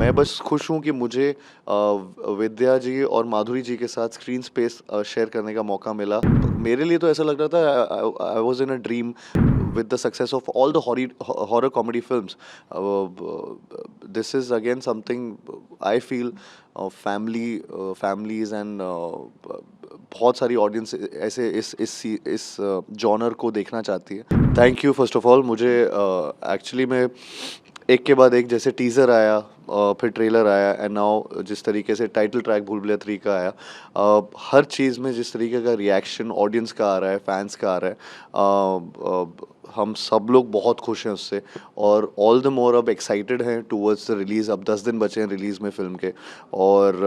मैं बस खुश हूँ कि मुझे विद्या जी और माधुरी जी के साथ स्क्रीन स्पेस शेयर करने का मौका मिला। मेरे लिए तो ऐसा लग रहा था I was in a dream with the success of all the horror comedy films. This is again something I feel families and बहुत सारी ऑडियंस ऐसे इस जॉनर को देखना चाहती है। Thank you first of all. मुझे एक्चुअली में एक के बाद एक जैसे टीज़र आया, फिर ट्रेलर आया एंड नाउ जिस तरीके से टाइटल ट्रैक भूल भुलैया 3 का आया, हर चीज़ में जिस तरीके का रिएक्शन ऑडियंस का आ रहा है, फैंस का आ रहा है, हम सब लोग बहुत खुश हैं उससे और ऑल द मोर अब एक्साइटेड हैं टूवर्ड्स द रिलीज़। अब 10 दिन बचे हैं रिलीज़ में फ़िल्म के और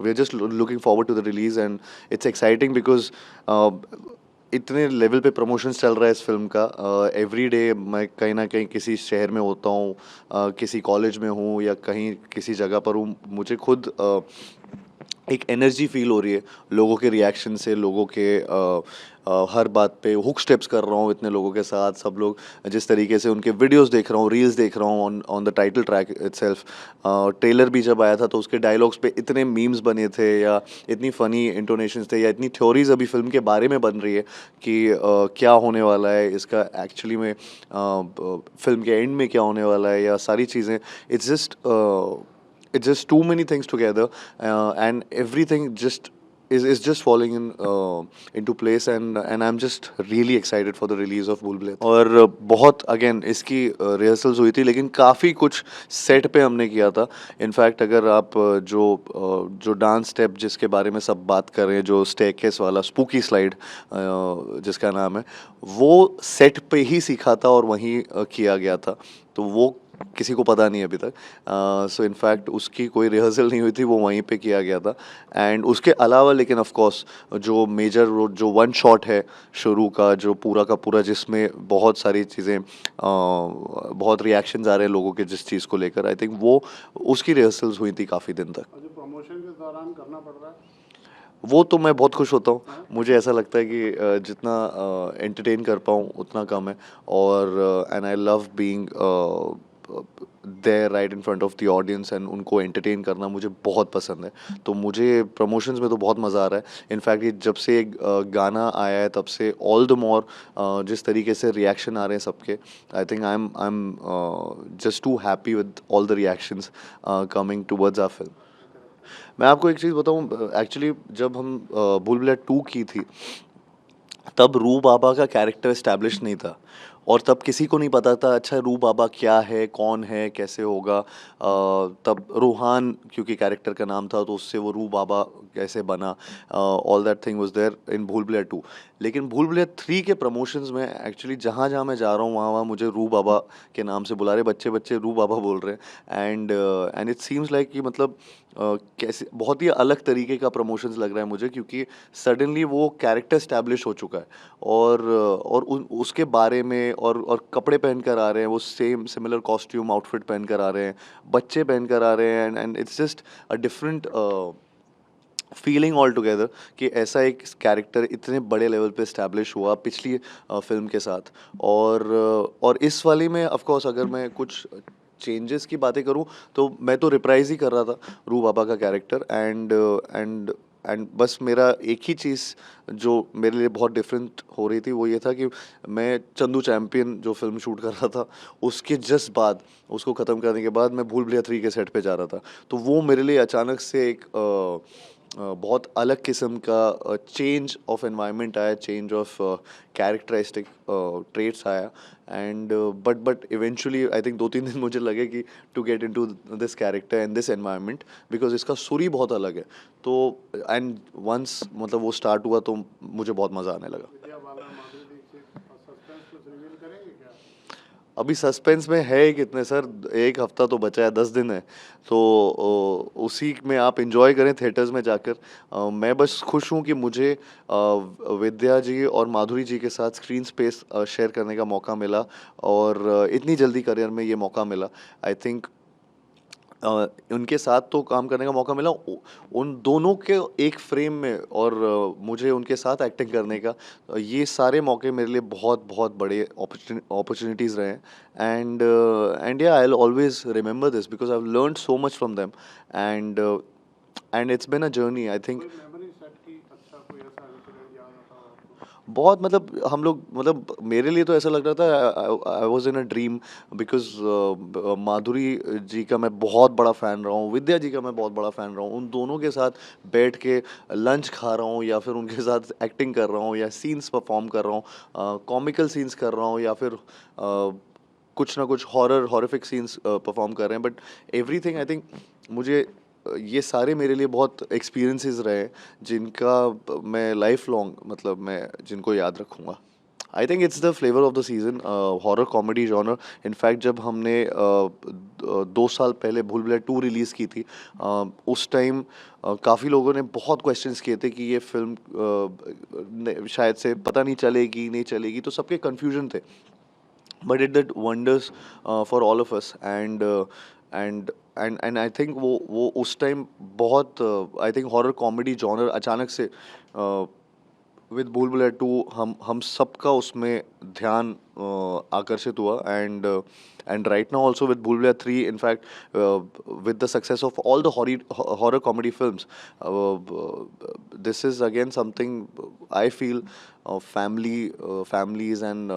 we are just looking forward to the release and it's exciting because इतने लेवल पे प्रमोशंस चल रहा है इस फिल्म का। एवरी डे मैं कहीं ना कहीं किसी शहर में होता हूँ, किसी कॉलेज में हूँ या कहीं किसी जगह पर हूँ, मुझे खुद एक एनर्जी फील हो रही है लोगों के रिएक्शन से, लोगों के हर बात पे हुक स्टेप्स कर रहा हूँ इतने लोगों के साथ। सब लोग जिस तरीके से उनके वीडियोस देख रहा हूँ, रील्स देख रहा हूँ on on the title track itself. Trailer भी जब आया था तो उसके डायलॉग्स पे इतने मीम्स बने थे या इतनी फ़नी इंटोनेशंस थे या इतनी थ्योरीज अभी फिल्म के बारे में बन रही है कि क्या होने वाला है इसका एक्चुअली में, फिल्म के एंड में क्या होने वाला है या सारी चीज़ें। It's just too many things together, and everything just is just falling into place, and I'm just really excited for the release of Bhool Bhulaiya। और बहुत अगेन इसकी रिहर्सल्स हुई थी लेकिन काफ़ी कुछ सेट पे हमने किया था। इनफैक्ट अगर आप जो डांस स्टेप जिसके बारे में सब बात कर रहे हैं, जो स्टेयरकेस वाला स्पूकी स्लाइड जिसका नाम है, वो सेट पे ही सीखा था और वहीं किया गया था। तो वो किसी को पता नहीं अभी तक। सो इनफैक्ट उसकी कोई रिहर्सल नहीं हुई थी, वो वहीं पे किया गया था। एंड उसके अलावा लेकिन ऑफ कोर्स जो मेजर जो वन शॉट है शुरू का, जो पूरा का पूरा, जिसमें बहुत सारी चीज़ें, बहुत रिएक्शंस आ रहे हैं लोगों के जिस चीज़ को लेकर, आई थिंक वो उसकी रिहर्सल्स हुई थी काफ़ी दिन तक। जो प्रमोशन के दौरान करना पड़ रहा है वो तो मैं बहुत खुश होता हूँ। मुझे ऐसा लगता है कि जितना एंटरटेन कर पाऊँ उतना कम है और and I love being there right in front of the audience and उनको एंटरटेन करना मुझे बहुत पसंद है। तो मुझे प्रमोशंस में तो बहुत मज़ा आ रहा है। इनफैक्ट ये जब से गाना आया है तब से ऑल द मोर जिस तरीके से रिएक्शन आ रहे हैं सबके, I think I am just too happy with all the reactions coming towards our film. मैं आपको एक चीज़ बताऊँ, एक्चुअली जब हम भूल भुलैया 2 की थी तब रू बाबा का कैरेक्टर एस्टैब्लिश नहीं था और तब किसी को नहीं पता था अच्छा रू बाबा क्या है, कौन है, कैसे होगा। तब रूहान क्योंकि कैरेक्टर का नाम था तो उससे वो रू बाबा कैसे बना, all that thing was there in Bhool Bhulaiyaa 2। लेकिन भूल भुलैया 3 के प्रमोशंस में एक्चुअली जहाँ जहाँ मैं जा रहा हूँ वहाँ वहाँ मुझे रू बाबा के नाम से बुला रहे, बच्चे बच्चे रू बाबा बोल रहे हैं। एंड इट सीम्स लाइक कि मतलब कैसे बहुत ही अलग तरीके का प्रमोशंस लग रहा है मुझे, क्योंकि सडनली वो कैरेक्टर स्टैब्लिश हो चुका है और उसके बारे में और कपड़े पहन कर आ रहे हैं, वो सेम सिमिलर कॉस्ट्यूम आउटफिट पहन कर आ रहे हैं, बच्चे पहन कर आ रहे हैं and it's just a different feeling all together कि ऐसा एक कैरेक्टर इतने बड़े लेवल पे इस्टेब्लिश हुआ पिछली फिल्म के साथ। और इस वाली में ऑफ कोर्स अगर मैं कुछ चेंजेस की बातें करूं तो मैं तो रिप्राइज ही कर रहा था रू बाबा का कैरेक्टर एंड एंड बस मेरा एक ही चीज़ जो मेरे लिए बहुत डिफरेंट हो रही थी वो ये था कि मैं चंदू चैम्पियन जो फिल्म शूट कर रहा था उसके जस्ट बाद, उसको ख़त्म करने के बाद मैं भूल भुलैया 3 के सेट पे जा रहा था। तो वो मेरे लिए अचानक से एक बहुत अलग किस्म का चेंज ऑफ एनवायरनमेंट आया, चेंज ऑफ कैरेक्टरिस्टिक ट्रेट्स आया and but eventually I think 2-3 दिन मुझे लगे कि to get into this character and this environment because इसका सुर ही बहुत अलग है। तो एंड वंस मतलब वो स्टार्ट हुआ तो मुझे बहुत मज़ा आने लगा। विद्या बाला माधुरी दीक्षित और सस्पेंस कुछ रिवील करेंगे क्या? अभी सस्पेंस में है ही कितने सर, एक हफ्ता तो बचा है, 10 दिन है। तो उसी में आप इंजॉय करें थिएटर्स में जाकर। मैं बस खुश हूँ कि मुझे विद्या जी और माधुरी जी के साथ स्क्रीन स्पेस शेयर करने का मौका मिला और इतनी जल्दी करियर में ये मौका मिला। आई थिंक उनके साथ तो काम करने का मौका मिला उन दोनों के एक फ्रेम में, और मुझे उनके साथ एक्टिंग करने का, ये सारे मौके मेरे लिए बहुत बहुत बड़े अपॉर्चुनिटीज़ रहे हैं। एंड या I will always remember this because I have learned so much from them. And it's been a journey I think. कोई मेमोरी सेट की अच्छा कोई ऐसा इंसिडेंट याद आता हो आपको? बहुत मतलब हम लोग मतलब मेरे लिए तो ऐसा लग रहा था I was in a dream because Madhuri ji का मैं बहुत बड़ा फ़ैन रहा हूँ, विद्या जी का मैं बहुत बड़ा फ़ैन रहा हूँ। उन दोनों के साथ बैठ के लंच खा रहा हूँ, या फिर उनके साथ एक्टिंग कर रहा हूँ, या सीन्स परफॉर्म कर रहा हूँ, कॉमिकल सीन्स कर रहा हूँ, या फिर कुछ ना कुछ हॉरिफिक सीन्स परफॉर्म कर रहे हैं। बट एवरीथिंग आई थिंक मुझे ये सारे मेरे लिए बहुत एक्सपीरियंसेस रहे हैं जिनका मैं लाइफ लॉन्ग मतलब मैं जिनको याद रखूँगा। I think it's the flavour of the season, horror comedy genre. In fact जब हमने 2 साल पहले भूल भुलैया 2 रिलीज़ की थी, उस टाइम काफ़ी लोगों ने बहुत क्वेश्चंस किए थे कि ये फ़िल्म शायद से पता नहीं चलेगी नहीं चलेगी, तो सबके कन्फ्यूजन थे। But it did wonders for all of us. And I think वो उस टाइम बहुत I think horror comedy genre अचानक से विद भूल भुलैया 2 हम सबका उसमें ध्यान आकर्षित हुआ। And right now also with Bhool Bhulaiyaa 3 in fact with the success of all the horror comedy films, this is again something I feel families and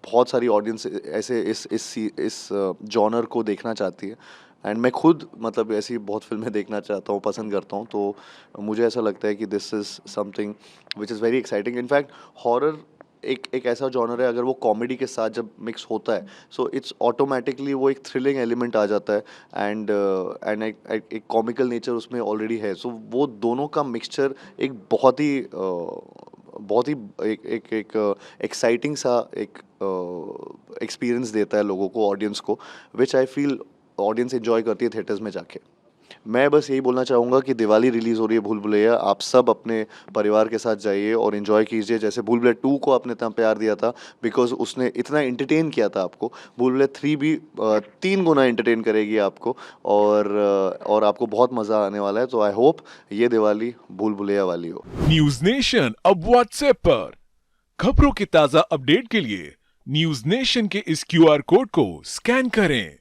बहुत सारी ऑडियंस ऐसे इस जॉनर को देखना चाहती है। एंड मैं खुद मतलब ऐसी बहुत फिल्में देखना चाहता हूँ, पसंद करता हूँ। तो मुझे ऐसा लगता है कि this is something which is very exciting. In fact horror एक ऐसा जॉनर है, अगर वो कॉमेडी के साथ जब मिक्स होता है, सो इट्स ऑटोमेटिकली वो एक थ्रिलिंग एलिमेंट आ जाता है। एंड एक कॉमिकल नेचर उसमें ऑलरेडी है। सो वो दोनों का मिक्सचर एक बहुत ही एक एक्साइटिंग सा एक एक्सपीरियंस देता है लोगों को, ऑडियंस को, विच आई फील ऑडियंस एंजॉय करती है थिएटर्स में जाके। मैं बस यही बोलना चाहूँगा कि दिवाली रिलीज़ हो रही है भूल भुलैया, आप सब अपने परिवार के साथ जाइए और एंजॉय कीजिए। जैसे भूल भुलैया 2 को आपने इतना प्यार दिया था बिकॉज़ उसने इतना एंटरटेन किया था आपको, भूल भुलैया 3 भी 3 गुना एंटरटेन करेगी आपको। और आपको बहुत मज़ा आने वाला है। तो आई होप ये दिवाली भूल भुलैया वाली हो। न्यूज नेशन अब व्हाट्सएप पर खबरों की ताजा अपडेट के लिए न्यूज नेशन के इस क्यूआर कोड को स्कैन करें